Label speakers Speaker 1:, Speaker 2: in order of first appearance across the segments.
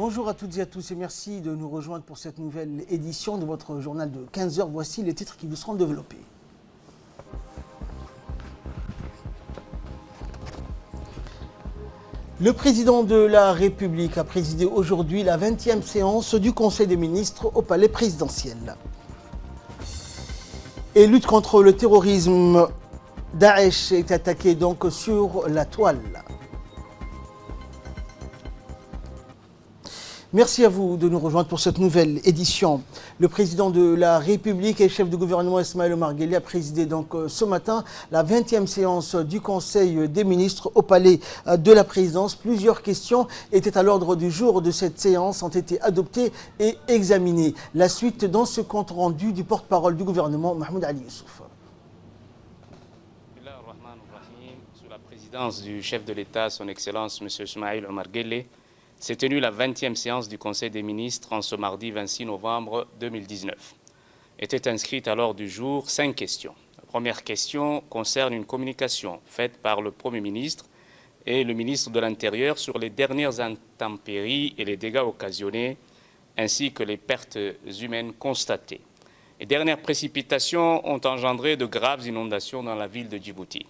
Speaker 1: Bonjour à toutes et à tous et merci de nous rejoindre pour cette nouvelle édition de votre journal de 15 heures. Voici les titres qui vous seront développés. Le président de la République a présidé aujourd'hui la 20e séance du Conseil des ministres au palais présidentiel. Et lutte contre le terrorisme, Daesh est attaqué donc sur la toile. Merci à vous de nous rejoindre pour cette nouvelle édition. Le président de la République et chef de gouvernement Ismaël Omar Guelleh a présidé donc ce matin la 20e séance du Conseil des ministres au palais de la présidence. Plusieurs questions étaient à l'ordre du jour de cette séance, ont été adoptées et examinées. La suite dans ce compte rendu du porte-parole du gouvernement, Mahmoud Ali Youssouf.
Speaker 2: Sous la présidence du chef de l'État, son Excellence M. Ismaël Omar Guelleh, s'est tenue la 20e séance du Conseil des ministres en ce mardi 26 novembre 2019. Étaient inscrites à l'ordre du jour 5 questions. La première question concerne une communication faite par le Premier ministre et le ministre de l'Intérieur sur les dernières intempéries et les dégâts occasionnés, ainsi que les pertes humaines constatées. Les dernières précipitations ont engendré de graves inondations dans la ville de Djibouti.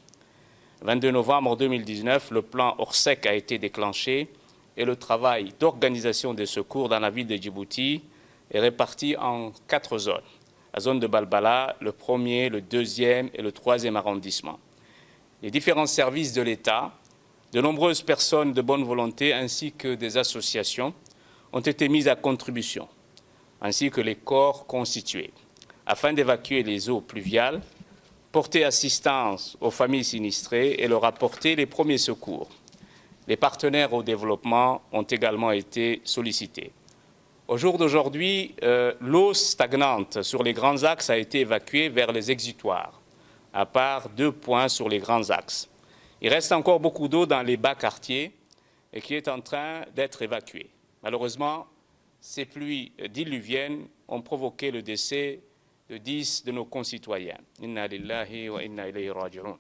Speaker 2: Le 22 novembre 2019, le plan Orsec a été déclenché et le travail d'organisation des secours dans la ville de Djibouti est réparti en 4 zones. La zone de Balbala, le 1er, le 2e et le 3e arrondissement. Les différents services de l'État, de nombreuses personnes de bonne volonté ainsi que des associations ont été mises à contribution, ainsi que les corps constitués, afin d'évacuer les eaux pluviales, porter assistance aux familles sinistrées et leur apporter les premiers secours. Les partenaires au développement ont également été sollicités. Au jour d'aujourd'hui, l'eau stagnante sur les grands axes a été évacuée vers les exutoires, à part 2 points sur les grands axes. Il reste encore beaucoup d'eau dans les bas quartiers et qui est en train d'être évacuée. Malheureusement, ces pluies diluviennes ont provoqué le décès de 10 de nos concitoyens. Inna lillahi wa inna ilayhi raji'un.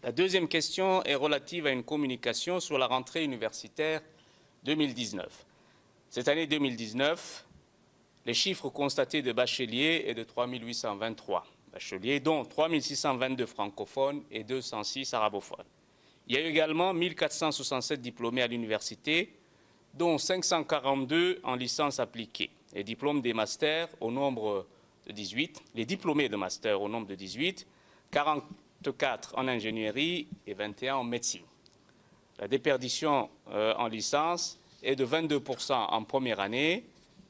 Speaker 2: La deuxième question est relative à une communication sur la rentrée universitaire 2019. Cette année 2019, les chiffres constatés de bacheliers est de 3 823 bacheliers, dont 3 622 francophones et 206 arabophones. Il y a eu également 1 467 diplômés à l'université, dont 542 en licence appliquée. Les diplômes des masters au nombre de 18, les diplômés de master au nombre de 18, 44 en ingénierie et 21 en médecine. La déperdition en licence est de 22% en première année,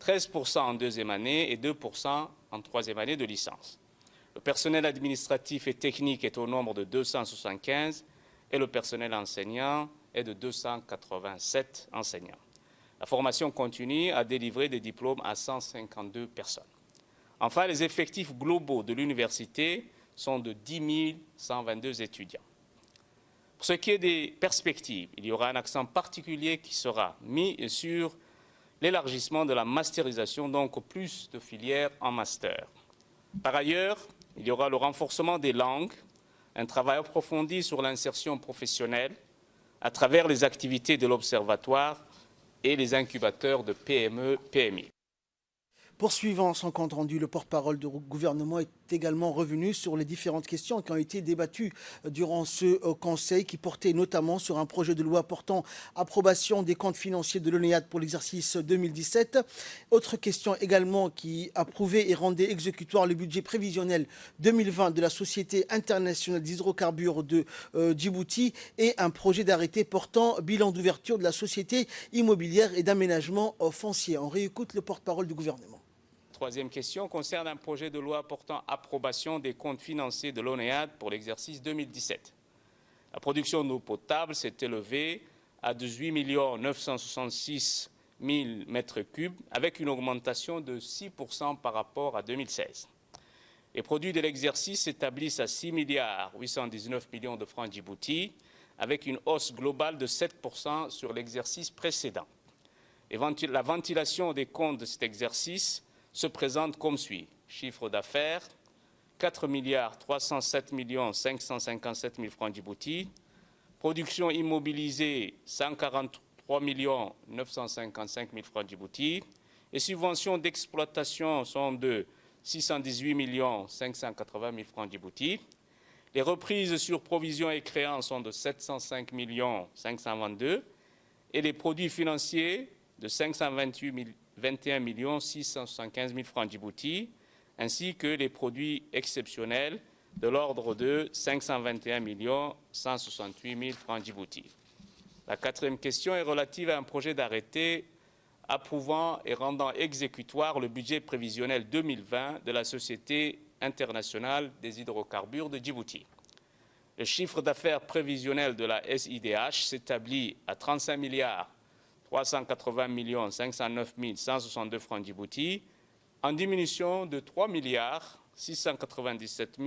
Speaker 2: 13% en deuxième année et 2% en troisième année de licence. Le personnel administratif et technique est au nombre de 275 et le personnel enseignant est de 287 enseignants. La formation continue a délivré des diplômes à 152 personnes. Enfin, les effectifs globaux de l'université sont de 10 122 étudiants. Pour ce qui est des perspectives, il y aura un accent particulier qui sera mis sur l'élargissement de la masterisation, donc plus de filières en master. Par ailleurs, il y aura le renforcement des langues, un travail approfondi sur l'insertion professionnelle à travers les activités de l'Observatoire et les incubateurs de PME-PMI.
Speaker 1: Poursuivant son compte rendu, le porte-parole du gouvernement est également revenu sur les différentes questions qui ont été débattues durant ce conseil qui portait notamment sur un projet de loi portant approbation des comptes financiers de l'ONEAD pour l'exercice 2017. Autre question également qui approuvait et rendait exécutoire le budget prévisionnel 2020 de la Société internationale d'hydrocarbures de Djibouti et un projet d'arrêté portant bilan d'ouverture de la Société immobilière et d'aménagement foncier. On réécoute le porte-parole du gouvernement.
Speaker 2: Troisième question concerne un projet de loi portant approbation des comptes financiers de l'ONEAD pour l'exercice 2017. La production d'eau potable s'est élevée à 18 966 000 m3 avec une augmentation de 6% par rapport à 2016. Les produits de l'exercice s'établissent à 6 819 millions de francs Djibouti avec une hausse globale de 7% sur l'exercice précédent. La ventilation des comptes de cet exercice se présente comme suit. Chiffre d'affaires, 4 307 557 000 francs Djibouti. Production immobilisée, 143 3 955 000 francs Djibouti. Les subventions d'exploitation sont de 618 580 000 francs Djibouti. Les reprises sur provisions et créances sont de 705 522 et les produits financiers de 521 675 000 francs Djibouti, ainsi que les produits exceptionnels de l'ordre de 521 168 000 francs Djibouti. La quatrième question est relative à un projet d'arrêté approuvant et rendant exécutoire le budget prévisionnel 2020 de la Société internationale des hydrocarbures de Djibouti. Le chiffre d'affaires prévisionnel de la SIDH s'établit à 35 380 509 162 francs Djibouti, en diminution de 3 697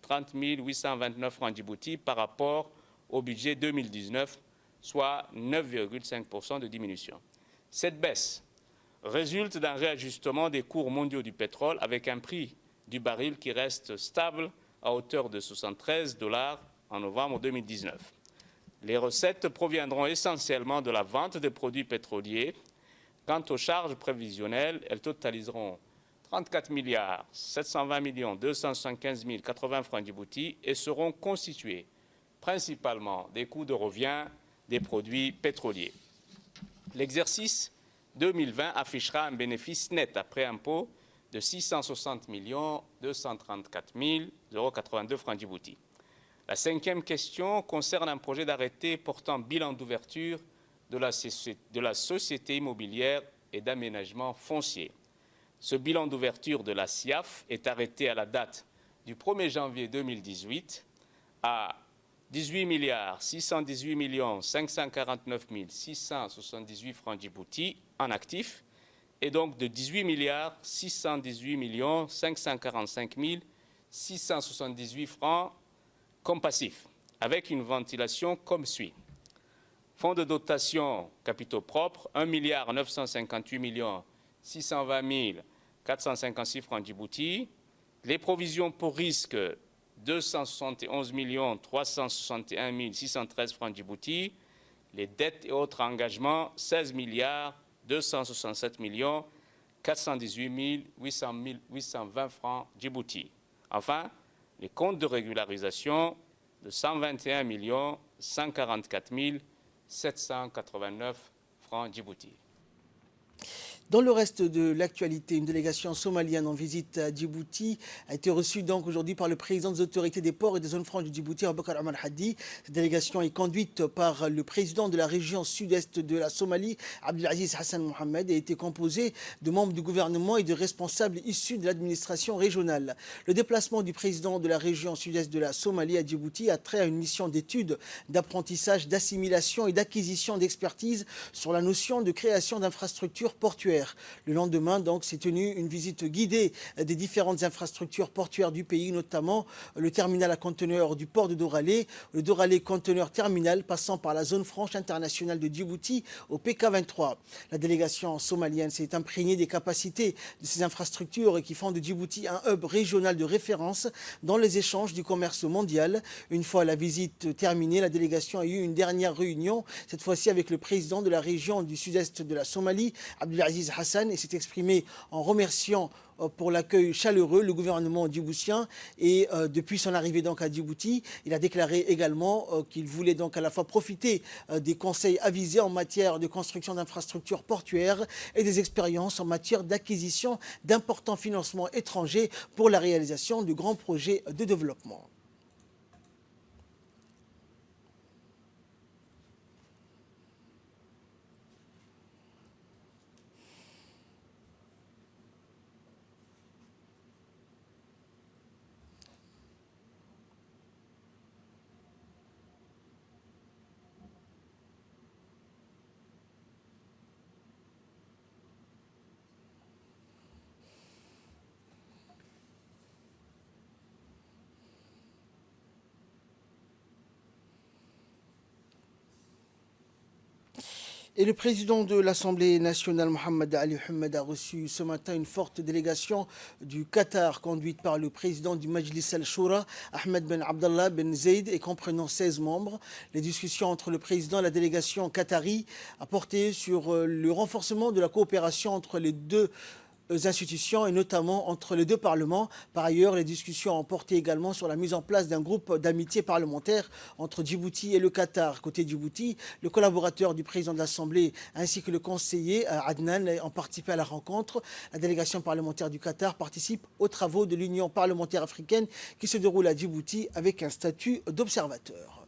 Speaker 2: 30 829 francs Djibouti par rapport au budget 2019, soit 9,5% de diminution. Cette baisse résulte d'un réajustement des cours mondiaux du pétrole avec un prix du baril qui reste stable à hauteur de 73 $ en novembre 2019. Les recettes proviendront essentiellement de la vente des produits pétroliers. Quant aux charges prévisionnelles, elles totaliseront 34 720 275 080 francs Djibouti et seront constituées principalement des coûts de revient des produits pétroliers. L'exercice 2020 affichera un bénéfice net après impôt de 660 234 082 francs Djibouti. La cinquième question concerne un projet d'arrêté portant bilan d'ouverture de la société immobilière et d'aménagement foncier. Ce bilan d'ouverture de la SIAF est arrêté à la date du 1er janvier 2018 à 18 618 549 678 francs Djibouti en actifs et donc de 18 618 545 678 francs comme passifs, avec une ventilation comme suit. Fonds de dotation capitaux propres, 1 958 620 456 francs Djibouti. Les provisions pour risque, 271 361 613 francs Djibouti. Les dettes et autres engagements, 16 267 418 820 francs Djibouti. Enfin, les comptes de régularisation de 121 144 789 francs Djibouti.
Speaker 1: Dans le reste de l'actualité, une délégation somalienne en visite à Djibouti a été reçue donc aujourd'hui par le président des autorités des ports et des zones franches de Djibouti, Abubakar Omar Hadi. Cette délégation est conduite par le président de la région sud-est de la Somalie, Abdelaziz Hassan Mohamed, et a été composée de membres du gouvernement et de responsables issus de l'administration régionale. Le déplacement du président de la région sud-est de la Somalie à Djibouti a trait à une mission d'études, d'apprentissage, d'assimilation et d'acquisition d'expertise sur la notion de création d'infrastructures portuaires. Le lendemain, donc, s'est tenue une visite guidée des différentes infrastructures portuaires du pays, notamment le terminal à conteneurs du port de Doralé, le Doralé Conteneur Terminal, passant par la zone franche internationale de Djibouti au PK23. La délégation somalienne s'est imprégnée des capacités de ces infrastructures qui font de Djibouti un hub régional de référence dans les échanges du commerce mondial. Une fois la visite terminée, la délégation a eu une dernière réunion, cette fois-ci avec le président de la région du sud-est de la Somalie, Abdelaziz Hassan, et s'est exprimé en remerciant pour l'accueil chaleureux le gouvernement djiboutien. Et depuis son arrivée donc à Djibouti, il a déclaré également qu'il voulait donc à la fois profiter des conseils avisés en matière de construction d'infrastructures portuaires et des expériences en matière d'acquisition d'importants financements étrangers pour la réalisation de grands projets de développement. Et le président de l'Assemblée nationale, Mohamed Ali Hamad, a reçu ce matin une forte délégation du Qatar, conduite par le président du Majlis al-Shura, Ahmed Ben Abdallah Ben Zaid, et comprenant 16 membres. Les discussions entre le président et la délégation qatari a porté sur le renforcement de la coopération entre les deux institutions et notamment entre les deux parlements. Par ailleurs, les discussions ont porté également sur la mise en place d'un groupe d'amitié parlementaire entre Djibouti et le Qatar. Côté Djibouti, le collaborateur du président de l'Assemblée ainsi que le conseiller Adnan ont participé à la rencontre. La délégation parlementaire du Qatar participe aux travaux de l'Union parlementaire africaine qui se déroule à Djibouti avec un statut d'observateur.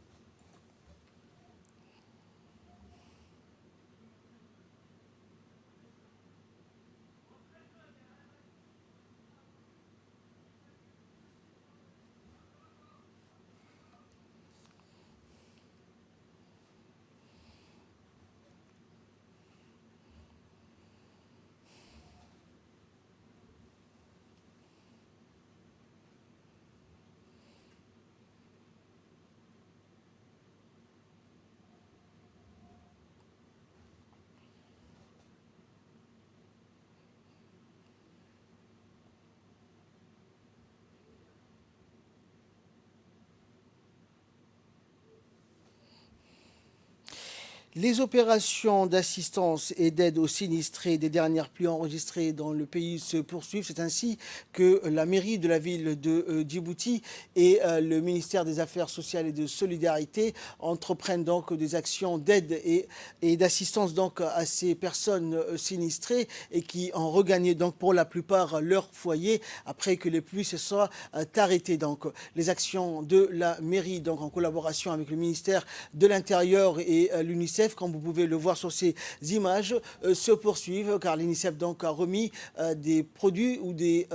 Speaker 1: Les opérations d'assistance et d'aide aux sinistrés des dernières pluies enregistrées dans le pays se poursuivent. C'est ainsi que la mairie de la ville de Djibouti et le ministère des Affaires sociales et de solidarité entreprennent donc des actions d'aide et d'assistance donc à ces personnes sinistrées et qui ont regagné donc pour la plupart leur foyer après que les pluies se soient arrêtées. Donc les actions de la mairie donc en collaboration avec le ministère de l'Intérieur et l'UNICEF, comme vous pouvez le voir sur ces images, se poursuivent car l'UNICEF donc a remis des produits ou des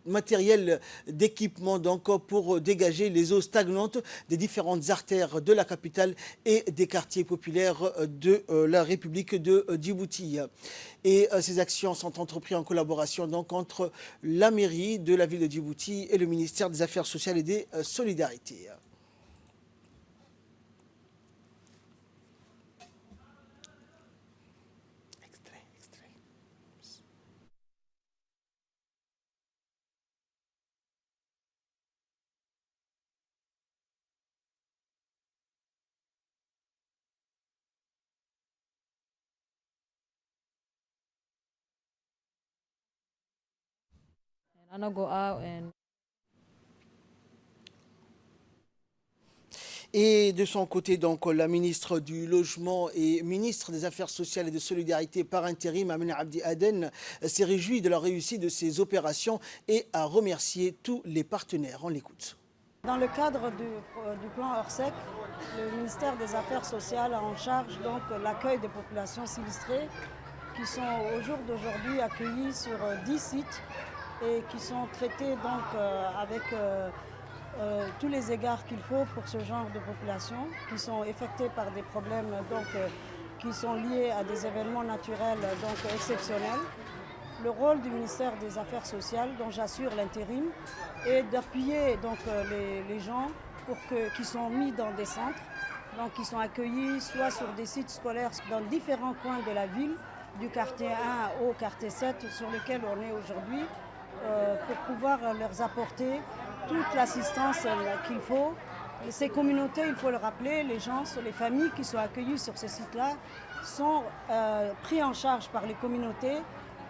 Speaker 1: matériel d'équipement donc pour dégager les eaux stagnantes des différentes artères de la capitale et des quartiers populaires de la République de Djibouti. Et ces actions sont entreprises en collaboration donc entre la mairie de la ville de Djibouti et le ministère des Affaires sociales et des Solidarités.
Speaker 3: And I go out and
Speaker 1: Et de son côté, donc, la ministre du Logement et ministre des Affaires sociales et de Solidarité par intérim, Amina Abdi Aden, s'est réjouie de la réussite de ces opérations et a remercié tous les partenaires. On l'écoute.
Speaker 4: Dans le cadre du plan Orsec, le ministère des Affaires sociales a en charge donc l'accueil des populations sinistrées qui sont au jour d'aujourd'hui accueillies sur 10 sites et qui sont traitées donc avec tous les égards qu'il faut pour ce genre de population, qui sont affectées par des problèmes donc, qui sont liés à des événements naturels donc, exceptionnels. Le rôle du ministère des Affaires sociales, dont j'assure l'intérim, est d'appuyer donc, les gens qui sont mis dans des centres, donc qui sont accueillis soit sur des sites scolaires dans différents coins de la ville, du quartier 1 au quartier 7 sur lequel on est aujourd'hui, pour pouvoir leur apporter toute l'assistance qu'il faut. Et ces communautés, il faut le rappeler, les gens, les familles qui sont accueillies sur ces sites-là sont pris en charge par les communautés,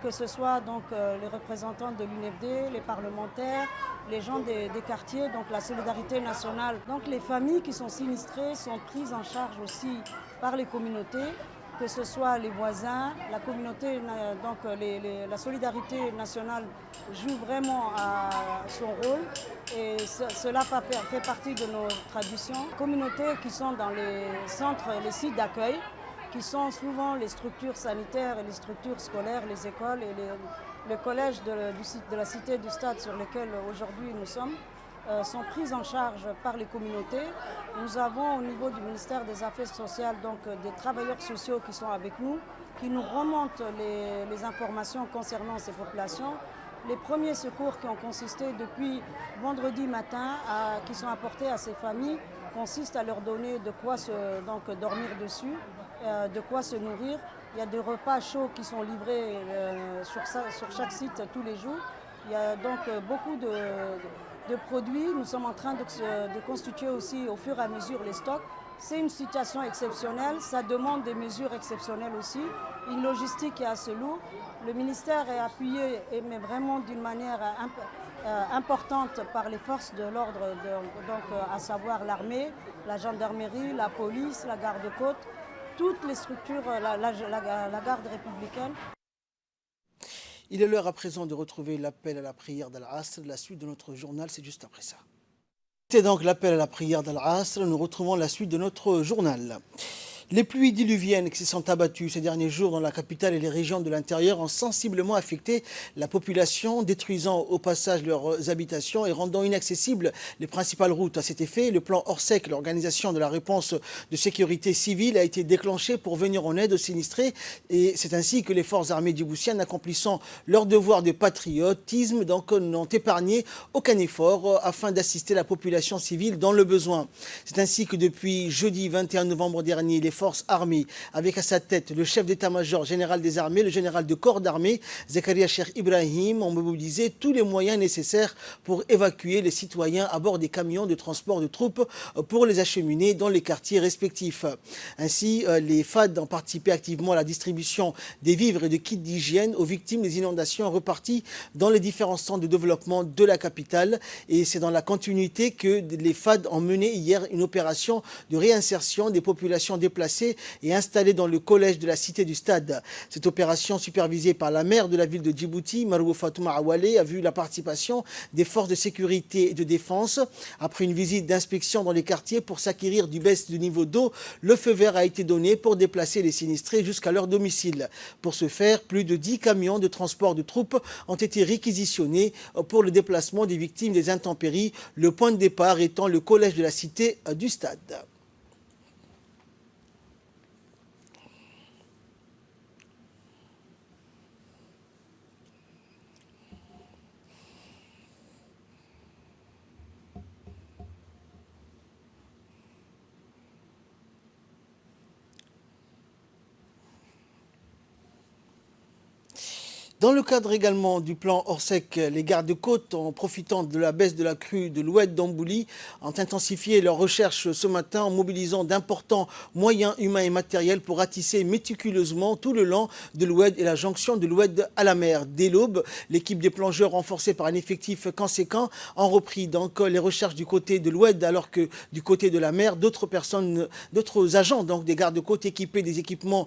Speaker 4: que ce soit donc les représentants de l'UNFD, les parlementaires, les gens des quartiers, donc la solidarité nationale. Donc les familles qui sont sinistrées sont prises en charge aussi par les communautés, que ce soit les voisins, la communauté, donc la solidarité nationale joue vraiment son rôle et cela fait partie de nos traditions. Les communautés qui sont dans les centres, les sites d'accueil, qui sont souvent les structures sanitaires et les structures scolaires, les écoles et le collège de la cité du stade sur lequel aujourd'hui nous sommes, sont prises en charge par les communautés. Nous avons au niveau du ministère des Affaires sociales donc, des travailleurs sociaux qui sont avec nous, qui nous remontent les informations concernant ces populations. Les premiers secours qui ont consisté depuis vendredi matin, qui sont apportés à ces familles, consistent à leur donner de quoi dormir dessus, de quoi se nourrir. Il y a des repas chauds qui sont livrés sur chaque site tous les jours. Il y a donc beaucoup de produits. Nous sommes en train de constituer aussi au fur et à mesure les stocks. C'est une situation exceptionnelle, ça demande des mesures exceptionnelles aussi, une logistique qui est assez lourde. Le ministère est appuyé, mais vraiment d'une manière importante par les forces de l'ordre, à savoir l'armée, la gendarmerie, la police, la garde-côte, toutes les structures, la garde républicaine.
Speaker 1: Il est l'heure à présent de retrouver l'appel à la prière d'Al-Asr. La suite de notre journal, c'est juste après ça. C'est donc l'appel à la prière d'Al-Asr. Nous retrouvons la suite de notre journal. Les pluies diluviennes qui se sont abattues ces derniers jours dans la capitale et les régions de l'intérieur ont sensiblement affecté la population, détruisant au passage leurs habitations et rendant inaccessibles les principales routes. À cet effet, le plan Orsec, l'organisation de la réponse de sécurité civile, a été déclenché pour venir en aide aux sinistrés. Et c'est ainsi que les forces armées djiboutiennes, accomplissant leur devoir de patriotisme, n'ont épargné aucun effort afin d'assister la population civile dans le besoin. C'est ainsi que depuis jeudi 21 novembre dernier, les forces armées, avec à sa tête le chef d'état-major général des armées, le général de corps d'armée, Zakaria Cheikh Ibrahim, ont mobilisé tous les moyens nécessaires pour évacuer les citoyens à bord des camions de transport de troupes pour les acheminer dans les quartiers respectifs. Ainsi, les FAD ont participé activement à la distribution des vivres et de kits d'hygiène aux victimes des inondations reparties dans les différents centres de développement de la capitale. Et c'est dans la continuité que les FAD ont mené hier une opération de réinsertion des populations déplacées et installées dans le collège de la cité du Stade. Cette opération, supervisée par la maire de la ville de Djibouti, Marou Fatouma Awale, a vu la participation des forces de sécurité et de défense. Après une visite d'inspection dans les quartiers pour s'acquérir du baisse du niveau d'eau, le feu vert a été donné pour déplacer les sinistrés jusqu'à leur domicile. Pour ce faire, plus de 10 camions de transport de troupes ont été réquisitionnés pour le déplacement des victimes des intempéries, le point de départ étant le collège de la cité du Stade. Dans le cadre également du plan Orsec, les gardes-côtes, en profitant de la baisse de la crue de l'Oued d'Ambouli, ont intensifié leurs recherches ce matin en mobilisant d'importants moyens humains et matériels pour ratisser méticuleusement tout le long de l'Oued et la jonction de l'Oued à la mer. Dès l'aube, l'équipe des plongeurs, renforcée par un effectif conséquent, ont repris donc les recherches du côté de l'Oued, alors que du côté de la mer, d'autres agents, donc des gardes-côtes équipés des équipements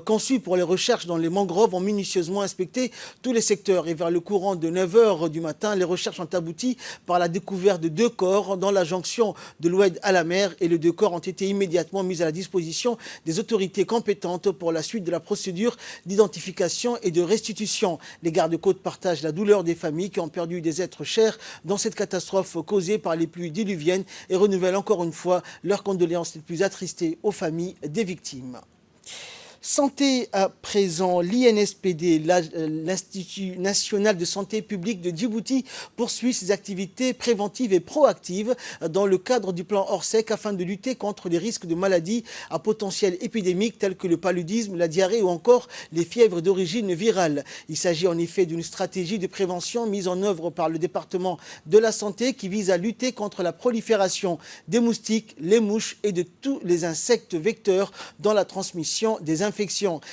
Speaker 1: conçus pour les recherches dans les mangroves, ont minutieusement inspecté tous les secteurs. Et vers le courant de 9 h du matin, les recherches ont abouti par la découverte de 2 corps dans la jonction de l'Oued à la mer, et les 2 corps ont été immédiatement mis à la disposition des autorités compétentes pour la suite de la procédure d'identification et de restitution. Les gardes-côtes partagent la douleur des familles qui ont perdu des êtres chers dans cette catastrophe causée par les pluies diluviennes et renouvellent encore une fois leurs condoléances les plus attristées aux familles des victimes. Santé à présent, l'INSPD, l'Institut national de santé publique de Djibouti, poursuit ses activités préventives et proactives dans le cadre du plan Orsec afin de lutter contre les risques de maladies à potentiel épidémique tels que le paludisme, la diarrhée ou encore les fièvres d'origine virale. Il s'agit en effet d'une stratégie de prévention mise en œuvre par le département de la santé qui vise à lutter contre la prolifération des moustiques, les mouches et de tous les insectes vecteurs dans la transmission des infections.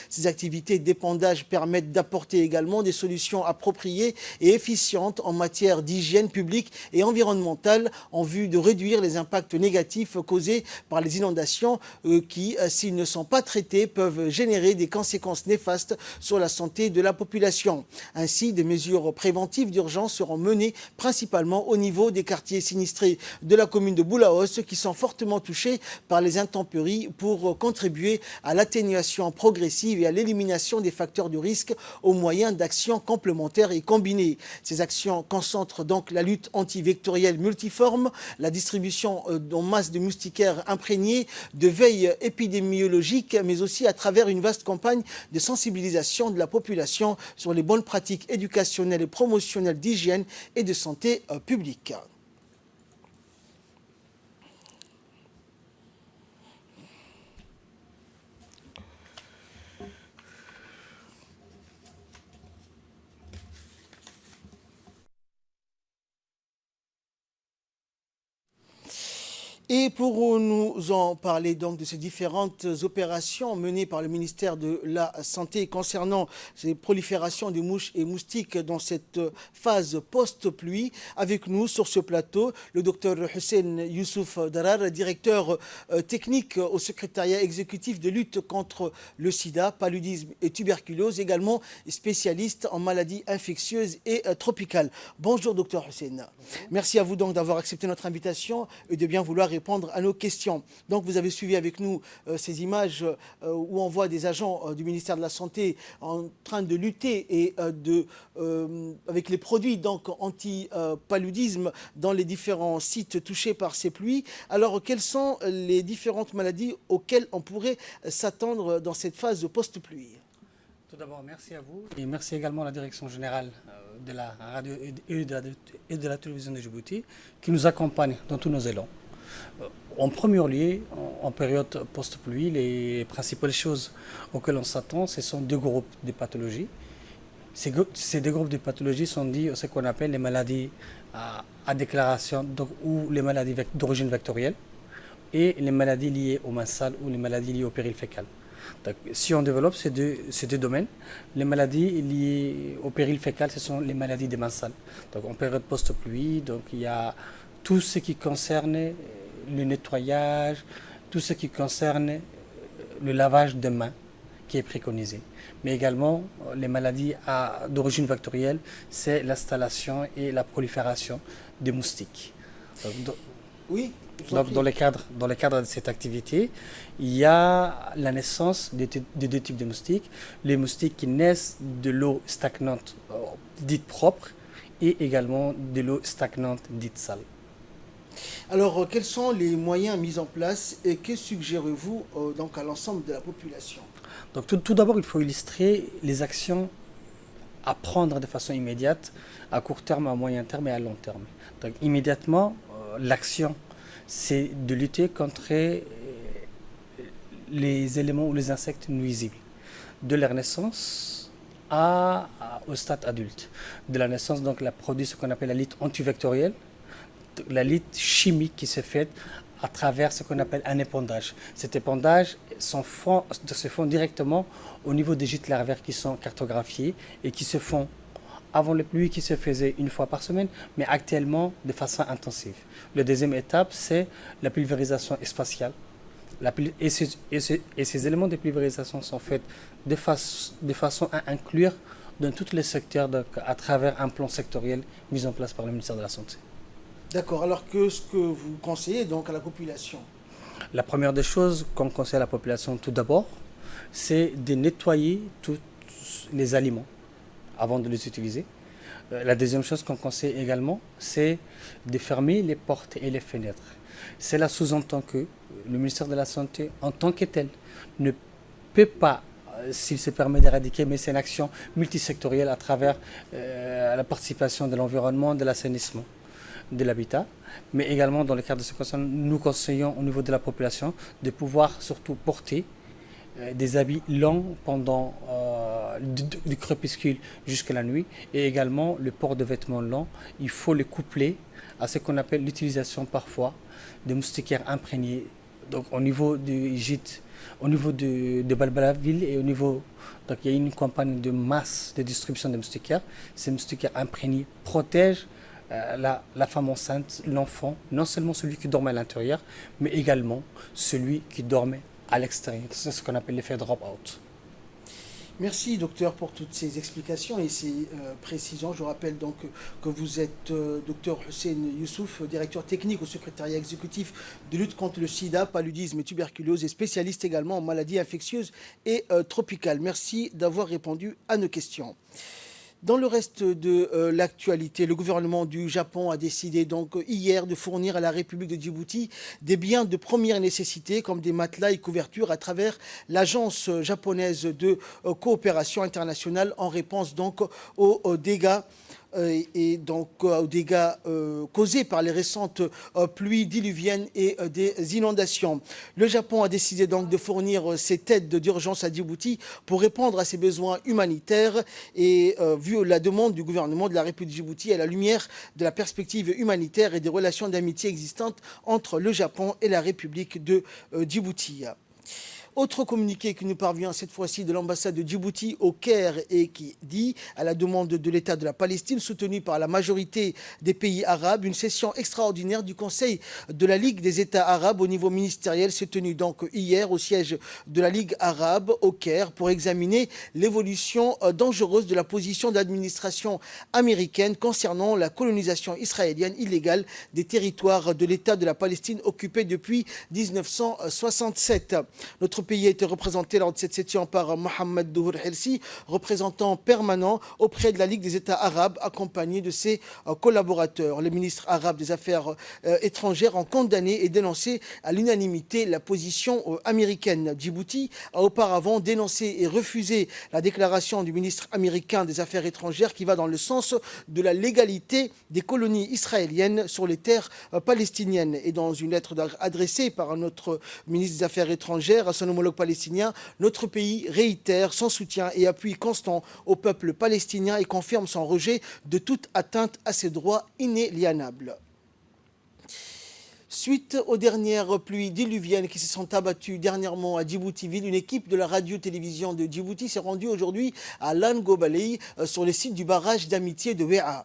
Speaker 1: Ces activités d'épandage permettent d'apporter également des solutions appropriées et efficientes en matière d'hygiène publique et environnementale en vue de réduire les impacts négatifs causés par les inondations qui, s'ils ne sont pas traités, peuvent générer des conséquences néfastes sur la santé de la population. Ainsi, des mesures préventives d'urgence seront menées principalement au niveau des quartiers sinistrés de la commune de Boulaos qui sont fortement touchés par les intempéries pour contribuer à l'atténuation progressive et à l'élimination des facteurs de risque au moyen d'actions complémentaires et combinées. Ces actions concentrent donc la lutte antivectorielle multiforme, la distribution en masse de moustiquaires imprégnés, de veille épidémiologique, mais aussi à travers une vaste campagne de sensibilisation de la population sur les bonnes pratiques éducationnelles et promotionnelles d'hygiène et de santé publique. Et pour nous en parler donc de ces différentes opérations menées par le ministère de la Santé concernant ces proliférations de mouches et moustiques dans cette phase post-pluie, avec nous sur ce plateau, le docteur Hussein Youssouf Darar, directeur technique au secrétariat exécutif de lutte contre le sida, paludisme et tuberculose, également spécialiste en maladies infectieuses et tropicales. Bonjour docteur Hussein. Bonjour. Merci à vous donc d'avoir accepté notre invitation et de bien vouloir répondre à nos questions. Donc vous avez suivi avec nous ces images où on voit des agents du ministère de la Santé en train de lutter et avec les produits donc anti-paludisme dans les différents sites touchés par ces pluies. Alors quelles sont les différentes maladies auxquelles on pourrait s'attendre dans cette phase post-pluie?
Speaker 3: Tout d'abord, merci à vous et merci également à la direction générale de la radio et de la télévision de Djibouti qui nous accompagne dans tous nos élans. En premier lieu, en période post-pluie, les principales choses auxquelles on s'attend, ce sont deux groupes de pathologies. Ces deux groupes de pathologies sont dits à ce qu'on appelle les maladies à déclaration donc, ou les maladies d'origine vectorielle et les maladies liées au main sale ou les maladies liées au péril fécal. Donc, si on développe ces deux domaines, les maladies liées au péril fécal, ce sont les maladies des mains sales. Donc en période post-pluie, donc il y a tout ce qui concerne le nettoyage, tout ce qui concerne le lavage des mains qui est préconisé. Mais également les maladies d'origine vectorielle, c'est l'installation et la prolifération des moustiques.
Speaker 1: Oui.
Speaker 3: Donc, dans le cadre de cette activité, il y a la naissance de deux types de moustiques. Les moustiques qui naissent de l'eau stagnante dite propre et également de l'eau stagnante dite sale.
Speaker 1: Alors, quels sont les moyens mis en place et que suggérez-vous donc à l'ensemble de la population?
Speaker 3: Donc, tout d'abord, il faut illustrer les actions à prendre de façon immédiate, à court terme, à moyen terme et à long terme. Donc, immédiatement, l'action, c'est de lutter contre les éléments ou les insectes nuisibles, de leur naissance au stade adulte. De la naissance, donc, la produit ce qu'on appelle la lutte antivectorielle, la lutte chimique qui se fait à travers ce qu'on appelle un épandage. Cet épandage se font directement au niveau des gîtes larvaires qui sont cartographiés et qui se font avant les pluies qui se faisaient une fois par semaine, mais actuellement de façon intensive. La deuxième étape, c'est la pulvérisation spatiale. Et ces éléments de pulvérisation sont faits de façon à inclure dans tous les secteurs donc, à travers un plan sectoriel mis en place par le ministère de la Santé.
Speaker 1: D'accord. Alors qu'est-ce que vous conseillez donc à la population?
Speaker 3: La première des choses qu'on conseille à la population tout d'abord, c'est de nettoyer tous les aliments avant de les utiliser. La deuxième chose qu'on conseille également, c'est de fermer les portes et les fenêtres. Cela sous-entend que le ministère de la Santé, en tant que tel, ne peut pas, s'il se permet d'éradiquer, mais c'est une action multisectorielle à travers la participation de l'environnement, de l'assainissement, de l'habitat, mais également dans le cadre de ce que nous conseillons au niveau de la population de pouvoir surtout porter des habits longs pendant du crépuscule jusqu'à la nuit et également le port de vêtements longs. Il faut les coupler à ce qu'on appelle l'utilisation parfois de moustiquaires imprégnés. Donc au niveau du gîte, au niveau de Balbalaville et au niveau... Donc il y a une campagne de masse de distribution de moustiquaires. Ces moustiquaires imprégnés protègent la femme enceinte, l'enfant, non seulement celui qui dormait à l'intérieur, mais également celui qui dormait à l'extérieur. C'est ce qu'on appelle l'effet drop-out.
Speaker 1: Merci docteur pour toutes ces explications et ces précisions. Je rappelle donc que vous êtes docteur Hussein Youssouf, directeur technique au secrétariat exécutif de lutte contre le sida, paludisme et tuberculose et spécialiste également en maladies infectieuses et tropicales. Merci d'avoir répondu à nos questions. Dans le reste de l'actualité, le gouvernement du Japon a décidé donc hier de fournir à la République de Djibouti des biens de première nécessité comme des matelas et couvertures à travers l'agence japonaise de coopération internationale en réponse donc aux dégâts et donc aux dégâts causés par les récentes pluies diluviennes et des inondations. Le Japon a décidé donc de fournir cette aide d'urgence à Djibouti pour répondre à ses besoins humanitaires et vu la demande du gouvernement de la République de Djibouti à la lumière de la perspective humanitaire et des relations d'amitié existantes entre le Japon et la République de Djibouti. Autre communiqué qui nous parvient cette fois-ci de l'ambassade de Djibouti au Caire et qui dit, à la demande de l'État de la Palestine, soutenu par la majorité des pays arabes, une session extraordinaire du Conseil de la Ligue des États arabes au niveau ministériel s'est tenue donc hier au siège de la Ligue arabe au Caire pour examiner l'évolution dangereuse de la position de l'administration américaine concernant la colonisation israélienne illégale des territoires de l'État de la Palestine occupés depuis 1967. Notre pays a été représenté lors de cette session par Mohamed Douhour Helsi, représentant permanent auprès de la Ligue des États arabes, accompagné de ses collaborateurs. Les ministres arabes des Affaires étrangères ont condamné et dénoncé à l'unanimité la position américaine. Djibouti a auparavant dénoncé et refusé la déclaration du ministre américain des Affaires étrangères qui va dans le sens de la légalité des colonies israéliennes sur les terres palestiniennes. Et dans une lettre adressée par notre ministre des Affaires étrangères à son homologue palestinien, notre pays réitère son soutien et appui constant au peuple palestinien et confirme son rejet de toute atteinte à ses droits inaliénables. Suite aux dernières pluies diluviennes qui se sont abattues dernièrement à Djibouti-Ville, une équipe de la radio-télévision de Djibouti s'est rendue aujourd'hui à Langobalei sur les sites du barrage d'amitié de Wea.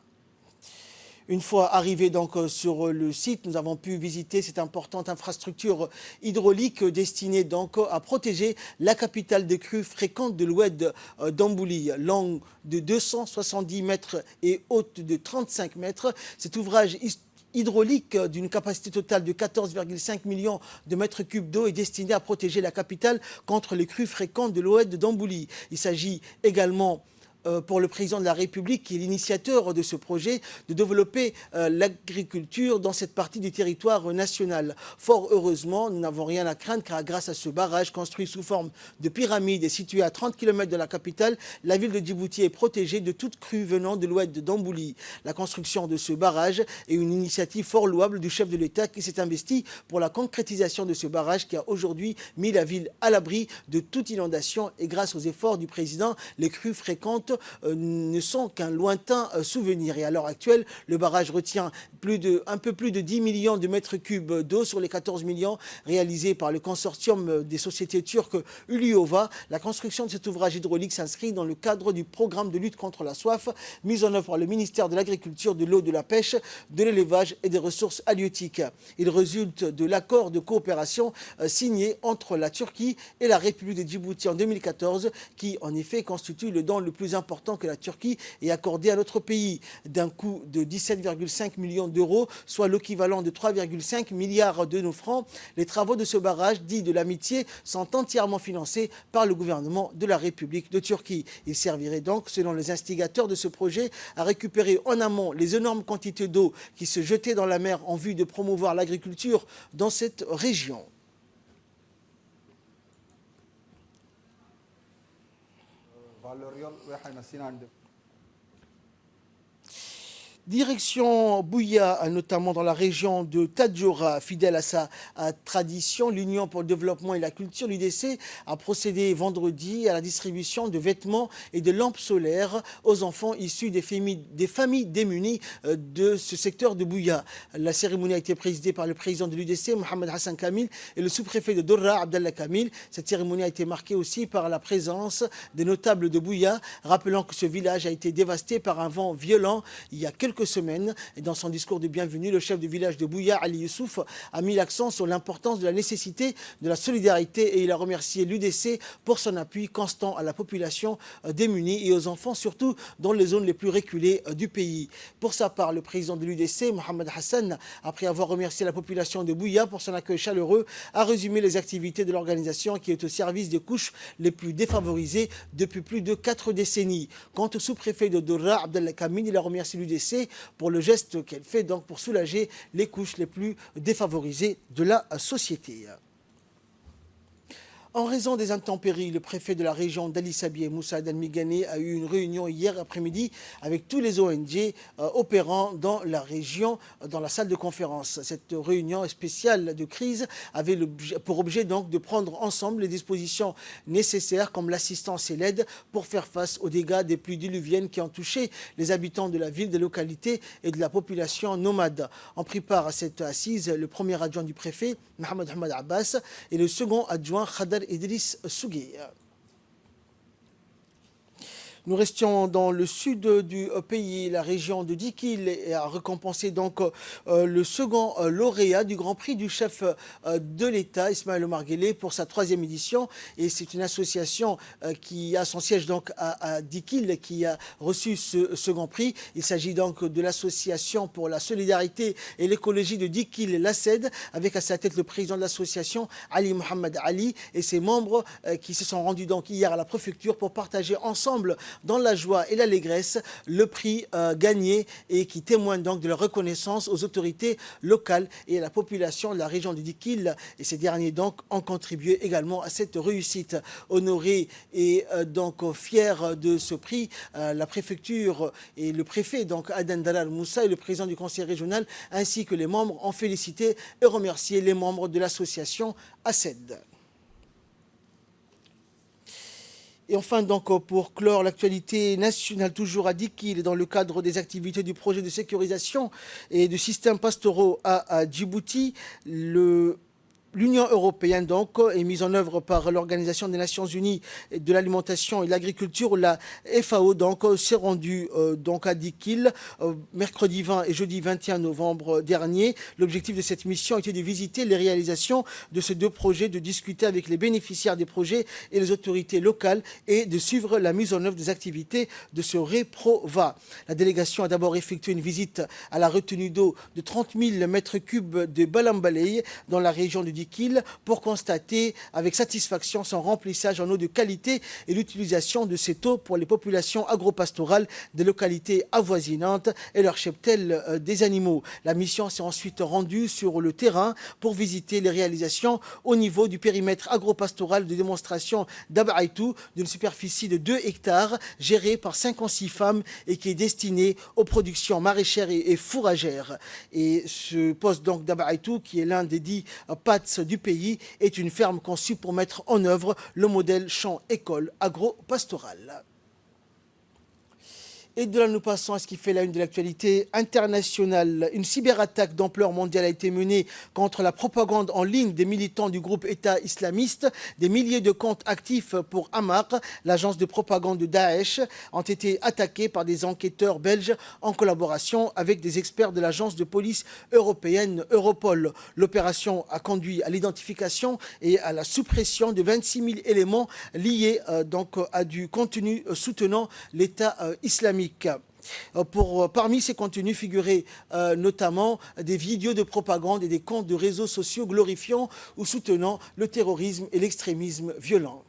Speaker 1: Une fois arrivés donc sur le site, nous avons pu visiter cette importante infrastructure hydraulique destinée donc à protéger la capitale des crues fréquentes de l'oued d'Ambouli, longue de 270 mètres et haute de 35 mètres. Cet ouvrage hydraulique d'une capacité totale de 14,5 millions de mètres cubes d'eau est destiné à protéger la capitale contre les crues fréquentes de l'oued d'Ambouli. Il s'agit également pour le président de la République, qui est l'initiateur de ce projet, de développer l'agriculture dans cette partie du territoire national. Fort heureusement, nous n'avons rien à craindre car grâce à ce barrage construit sous forme de pyramide et situé à 30 km de la capitale, la ville de Djibouti est protégée de toute crue venant de l'oued d'Ambouli. La construction de ce barrage est une initiative fort louable du chef de l'État qui s'est investi pour la concrétisation de ce barrage qui a aujourd'hui mis la ville à l'abri de toute inondation et grâce aux efforts du président, les crues fréquentes ne sont qu'un lointain souvenir. Et à l'heure actuelle, le barrage retient un peu plus de 10 millions de mètres cubes d'eau sur les 14 millions réalisés par le consortium des sociétés turques Ulyova. La construction de cet ouvrage hydraulique s'inscrit dans le cadre du programme de lutte contre la soif mis en œuvre par le ministère de l'Agriculture, de l'eau, de la pêche, de l'élevage et des ressources halieutiques. Il résulte de l'accord de coopération signé entre la Turquie et la République de Djibouti en 2014 qui en effet constitue le don le plus important que la Turquie ait accordé à notre pays, d'un coût de 17,5 millions d'euros, soit l'équivalent de 3,5 milliards de nos francs. Les travaux de ce barrage, dit de l'amitié, sont entièrement financés par le gouvernement de la République de Turquie. Il servirait donc, selon les instigateurs de ce projet, à récupérer en amont les énormes quantités d'eau qui se jetaient dans la mer en vue de promouvoir l'agriculture dans cette région. Direction Bouya, notamment dans la région de Tadjoura, fidèle à sa tradition, l'Union pour le développement et la culture, l'UDC, a procédé vendredi à la distribution de vêtements et de lampes solaires aux enfants issus des familles démunies de ce secteur de Bouya. La cérémonie a été présidée par le président de l'UDC, Mohamed Hassan Kamil, et le sous-préfet de Dorra, Abdallah Kamil. Cette cérémonie a été marquée aussi par la présence des notables de Bouya, rappelant que ce village a été dévasté par un vent violent il y a quelques semaines. Et dans son discours de bienvenue, le chef du village de Bouya, Ali Youssouf, a mis l'accent sur l'importance de la nécessité de la solidarité et il a remercié l'UDC pour son appui constant à la population démunie et aux enfants, surtout dans les zones les plus reculées du pays. Pour sa part, le président de l'UDC, Mohamed Hassan, après avoir remercié la population de Bouya pour son accueil chaleureux, a résumé les activités de l'organisation qui est au service des couches les plus défavorisées depuis plus de 4 décennies. Quant au sous-préfet de Dorra, Abdallah Kamil, il a remercié l'UDC pour le geste qu'elle fait donc pour soulager les couches les plus défavorisées de la société. En raison des intempéries, le préfet de la région d'Ali Sabieh, Moussa Al-Migane, a eu une réunion hier après-midi avec tous les ONG opérant dans la région, dans la salle de conférence. Cette réunion spéciale de crise avait pour objet donc de prendre ensemble les dispositions nécessaires comme l'assistance et l'aide pour faire face aux dégâts des pluies diluviennes qui ont touché les habitants de la ville, des localités et de la population nomade. En prit part à cette assise le premier adjoint du préfet, Mohamed Ahmed Abbas, et le second adjoint, Khadar Idriss Sougui. Nous restions dans le sud du pays, la région de Dikil a récompensé donc le second lauréat du Grand Prix du chef de l'État, Ismaël Omar Guelleh, pour sa 3e édition. Et c'est une association qui a son siège donc à Dikil qui a reçu ce second prix. Il s'agit donc de l'association pour la solidarité et l'écologie de Dikil, l'ACED, avec à sa tête le président de l'association, Ali Mohamed Ali, et ses membres qui se sont rendus donc hier à la préfecture pour partager ensemble dans la joie et l'allégresse le prix gagné et qui témoigne donc de leur reconnaissance aux autorités locales et à la population de la région de Dikil. Et ces derniers donc ont contribué également à cette réussite. Honorés et donc fiers de ce prix, la préfecture et le préfet donc Aden Dalal Moussa et le président du conseil régional ainsi que les membres ont félicité et remercié les membres de l'association ACED. Et enfin, donc, pour clore l'actualité nationale, toujours à Dikil, dans le cadre des activités du projet de sécurisation et de systèmes pastoraux à Djibouti, l'Union européenne donc est mise en œuvre par l'Organisation des Nations Unies de l'alimentation et de l'agriculture. La FAO donc s'est rendue donc à Dikil mercredi 20 et jeudi 21 novembre dernier. L'objectif de cette mission était de visiter les réalisations de ces deux projets, de discuter avec les bénéficiaires des projets et les autorités locales et de suivre la mise en œuvre des activités de ce REPROVA. La délégation a d'abord effectué une visite à la retenue d'eau de 30 000 mètres cubes de Balambaley dans la région de Dikil pour constater avec satisfaction son remplissage en eau de qualité et l'utilisation de cette eau pour les populations agropastorales des localités avoisinantes et leur cheptel des animaux. La mission s'est ensuite rendue sur le terrain pour visiter les réalisations au niveau du périmètre agropastoral de démonstration d'Abaïtou d'une superficie de 2 hectares gérée par 56 femmes et qui est destinée aux productions maraîchères et fourragères. Et ce poste donc d'Abaïtou, qui est l'un des 10 PATS du pays, est une ferme conçue pour mettre en œuvre le modèle champ-école agro-pastoral. Et de là, nous passons à ce qui fait la une de l'actualité internationale. Une cyberattaque d'ampleur mondiale a été menée contre la propagande en ligne des militants du groupe État islamiste. Des milliers de comptes actifs pour Amaq, l'agence de propagande de Daesh, ont été attaqués par des enquêteurs belges en collaboration avec des experts de l'agence de police européenne Europol. L'opération a conduit à l'identification et à la suppression de 26 000 éléments liés donc à du contenu soutenant l'État islamique. Parmi ces contenus figuraient notamment des vidéos de propagande et des comptes de réseaux sociaux glorifiant ou soutenant le terrorisme et l'extrémisme violent.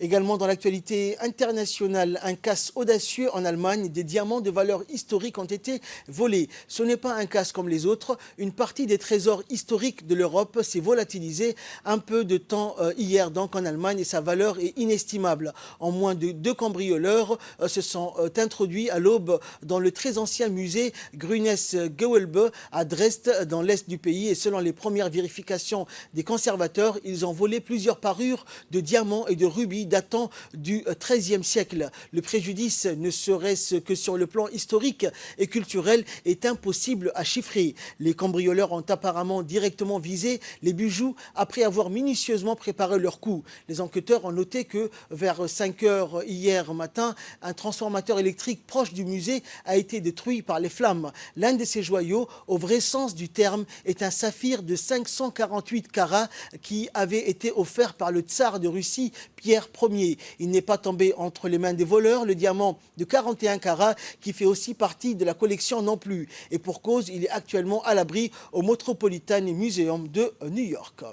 Speaker 1: Également dans l'actualité internationale, un casse audacieux en Allemagne, des diamants de valeur historique ont été volés. Ce n'est pas un casse comme les autres. Une partie des trésors historiques de l'Europe s'est volatilisée un peu de temps hier donc en Allemagne et sa valeur est inestimable. En moins de 2 cambrioleurs se sont introduits à l'aube dans le très ancien musée Grünes-Gewölbe à Dresde dans l'est du pays et selon les premières vérifications des conservateurs, ils ont volé plusieurs parures de diamants et de rubis datant du XIIIe siècle. Le préjudice, ne serait-ce que sur le plan historique et culturel, est impossible à chiffrer. Les cambrioleurs ont apparemment directement visé les bijoux après avoir minutieusement préparé leur coup. Les enquêteurs ont noté que vers 5 heures hier matin, un transformateur électrique proche du musée a été détruit par les flammes. L'un de ces joyaux, au vrai sens du terme, est un saphir de 548 carats qui avait été offert par le tsar de Russie, Pierre Ier. Il n'est pas tombé entre les mains des voleurs, le diamant de 41 carats qui fait aussi partie de la collection non plus. Et pour cause, il est actuellement à l'abri au Metropolitan Museum de New York.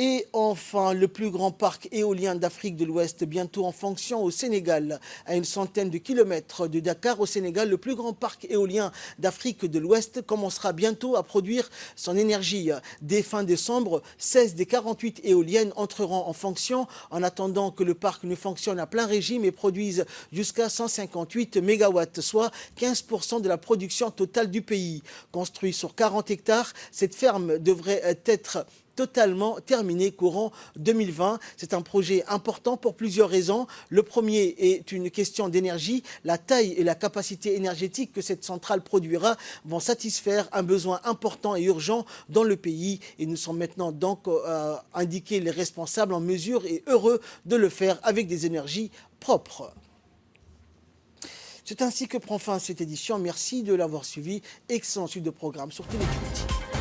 Speaker 1: Et enfin, le plus grand parc éolien d'Afrique de l'Ouest, bientôt en fonction au Sénégal. À une centaine de kilomètres de Dakar, au Sénégal, le plus grand parc éolien d'Afrique de l'Ouest commencera bientôt à produire son énergie. Dès fin décembre, 16 des 48 éoliennes entreront en fonction en attendant que le parc ne fonctionne à plein régime et produise jusqu'à 158 MW, soit 15% de la production totale du pays. Construit sur 40 hectares, cette ferme devrait être totalement terminé courant 2020. C'est un projet important pour plusieurs raisons. Le premier est une question d'énergie. La taille et la capacité énergétique que cette centrale produira vont satisfaire un besoin important et urgent dans le pays. Et nous sommes maintenant donc indiqués les responsables en mesure et heureux de le faire avec des énergies propres. C'est ainsi que prend fin cette édition. Merci de l'avoir suivi. Excellent suite de programme sur Télécult.